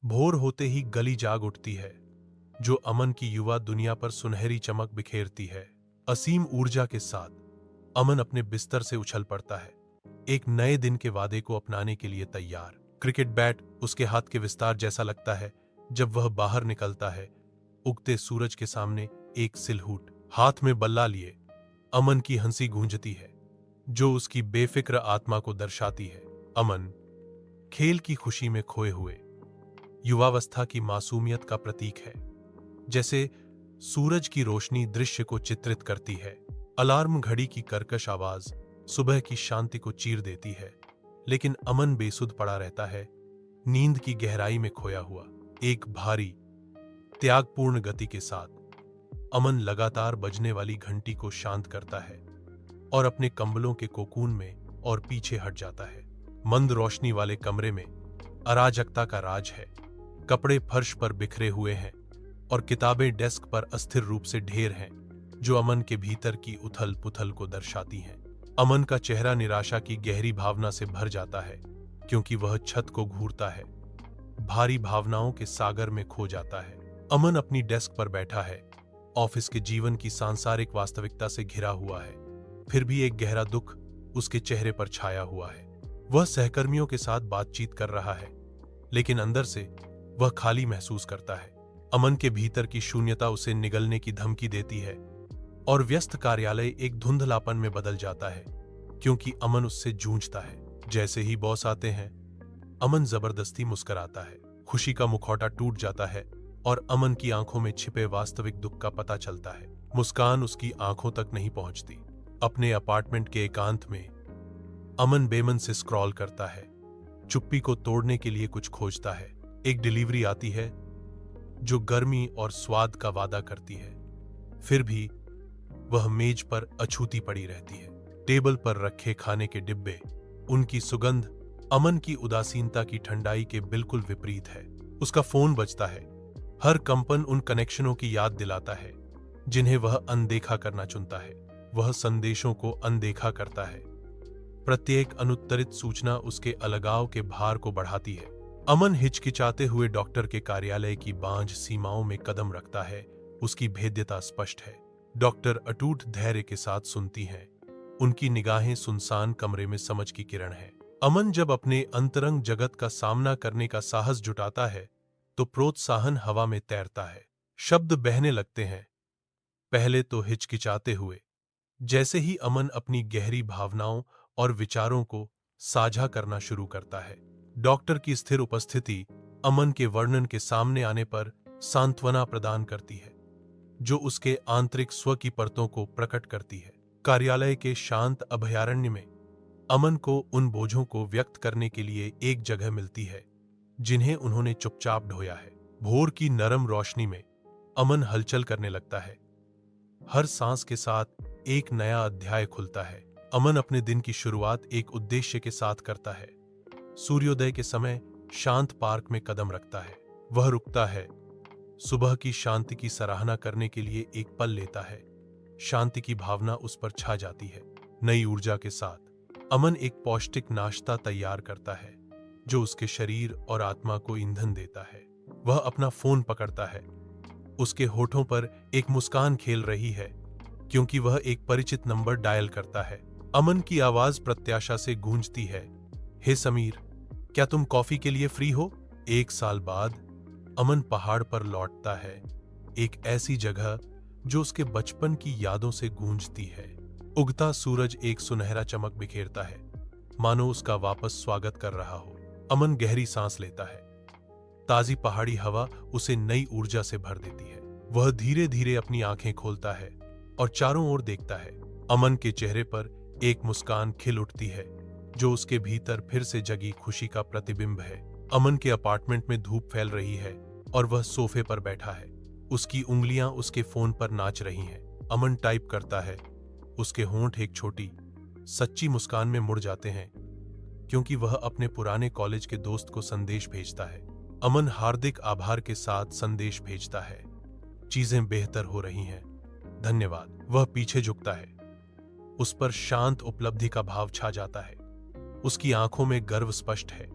भोर होते ही गली जाग उठती है, जो अमन की युवा दुनिया पर सुनहरी चमक बिखेरती है। असीम ऊर्जा के साथ अमन अपने बिस्तर से उछल पड़ता है, एक नए दिन के वादे को अपनाने के लिए तैयार। क्रिकेट बैट उसके हाथ के विस्तार जैसा लगता है जब वह बाहर निकलता है, उगते सूरज के सामने एक सिलहूट। हाथ में बल्ला लिए अमन की हंसी गूंजती है, जो उसकी बेफिक्र आत्मा को दर्शाती है। अमन खेल की खुशी में खोए हुए युवावस्था की मासूमियत का प्रतीक है। जैसे सूरज की रोशनी दृश्य को चित्रित करती है। अलार्म घड़ी की कर्कश आवाज सुबह की शांति को चीर देती है, लेकिन अमन बेसुध पड़ा रहता है, नींद की गहराई में खोया हुआ। एक भारी त्यागपूर्ण गति के साथ अमन लगातार बजने वाली घंटी को शांत करता है और अपने कंबलों के कोकून में और पीछे हट जाता है। मंद रोशनी वाले कमरे में अराजकता का राज है। कपड़े फर्श पर बिखरे हुए हैं और किताबें डेस्क पर अस्थिर रूप से ढेर हैं, जो अमन के भीतर की उथल पुथल को दर्शाती हैं। अमन का चेहरा निराशा की गहरी भावना से भर जाता है, क्योंकि वह छत को घूरता है, भारी भावनाओं के सागर में खो जाता है। अमन अपनी डेस्क पर बैठा है, ऑफिस के जीवन की सांसारिक वास्तविकता से घिरा हुआ है, फिर भी एक गहरा दुख उसके चेहरे पर छाया हुआ है। वह सहकर्मियों के साथ बातचीत कर रहा है, लेकिन अंदर से वह खाली महसूस करता है। अमन के भीतर की शून्यता उसे निगलने की धमकी देती है और व्यस्त कार्यालय एक धुंधलापन में बदल जाता है, क्योंकि अमन उससे जूझता है। जैसे ही बॉस आते हैं, अमन जबरदस्ती मुस्कुराता है। खुशी का मुखौटा टूट जाता है और अमन की आंखों में छिपे वास्तविक दुख का पता चलता है। मुस्कान उसकी आंखों तक नहीं पहुंचती। अपने अपार्टमेंट के एकांत में अमन बेमन से स्क्रॉल करता है, चुप्पी को तोड़ने के लिए कुछ खोजता है। एक डिलीवरी आती है जो गर्मी और स्वाद का वादा करती है, फिर भी वह मेज पर अछूती पड़ी रहती है। टेबल पर रखे खाने के डिब्बे, उनकी सुगंध अमन की उदासीनता की ठंडाई के बिल्कुल विपरीत है। उसका फोन बजता है। हर कंपन उन कनेक्शनों की याद दिलाता है जिन्हें वह अनदेखा करना चुनता है। वह संदेशों को अनदेखा करता है। प्रत्येक अनुत्तरित सूचना उसके अलगाव के भार को बढ़ाती है। अमन हिचकिचाते हुए डॉक्टर के कार्यालय की बांझ सीमाओं में कदम रखता है। उसकी भेद्यता स्पष्ट है। डॉक्टर अटूट धैर्य के साथ सुनती हैं। उनकी निगाहें सुनसान कमरे में समझ की किरण है। अमन जब अपने अंतरंग जगत का सामना करने का साहस जुटाता है, तो प्रोत्साहन हवा में तैरता है। शब्द बहने लगते हैं, पहले तो हिचकिचाते हुए। जैसे ही अमन अपनी गहरी भावनाओं और विचारों को साझा करना शुरू करता है, डॉक्टर की स्थिर उपस्थिति अमन के वर्णन के सामने आने पर सांत्वना प्रदान करती है, जो उसके आंतरिक स्व की परतों को प्रकट करती है। कार्यालय के शांत अभयारण्य में अमन को उन बोझों को व्यक्त करने के लिए एक जगह मिलती है जिन्हें उन्होंने चुपचाप ढोया है। भोर की नरम रोशनी में अमन हलचल करने लगता है। हर सांस के साथ एक नया अध्याय खुलता है। अमन अपने दिन की शुरुआत एक उद्देश्य के साथ करता है। सूर्योदय के समय शांत पार्क में कदम रखता है। वह रुकता है, सुबह की शांति की सराहना करने के लिए एक पल लेता है। शांति की भावना उस पर छा जाती है। नई ऊर्जा के साथ अमन एक पौष्टिक नाश्ता तैयार करता है, जो उसके शरीर और आत्मा को ईंधन देता है। वह अपना फोन पकड़ता है। उसके होठों पर एक मुस्कान खेल रही है, क्योंकि वह एक परिचित नंबर डायल करता है। अमन की आवाज प्रत्याशा से गूंजती है, हे समीर, क्या तुम कॉफी के लिए फ्री हो? 1 साल बाद अमन पहाड़ पर लौटता है, एक ऐसी जगह जो उसके बचपन की यादों से गूंजती है। उगता सूरज एक सुनहरा चमक बिखेरता है, मानो उसका वापस स्वागत कर रहा हो। अमन गहरी सांस लेता है। ताजी पहाड़ी हवा उसे नई ऊर्जा से भर देती है। वह धीरे धीरे अपनी आंखें खोलता है और चारों ओर देखता है। अमन के चेहरे पर एक मुस्कान खिल उठती है, जो उसके भीतर फिर से जगी खुशी का प्रतिबिंब है। अमन के अपार्टमेंट में धूप फैल रही है और वह सोफे पर बैठा है। उसकी उंगलियां उसके फोन पर नाच रही हैं। अमन टाइप करता है। उसके होंठ एक छोटी सच्ची मुस्कान में मुड़ जाते हैं, क्योंकि वह अपने पुराने कॉलेज के दोस्त को संदेश भेजता है। अमन हार्दिक आभार के साथ संदेश भेजता है, चीजें बेहतर हो रही हैं, धन्यवाद। वह पीछे झुकता है। उस पर शांत उपलब्धि का भाव छा जाता है। उसकी आंखों में गर्व स्पष्ट है।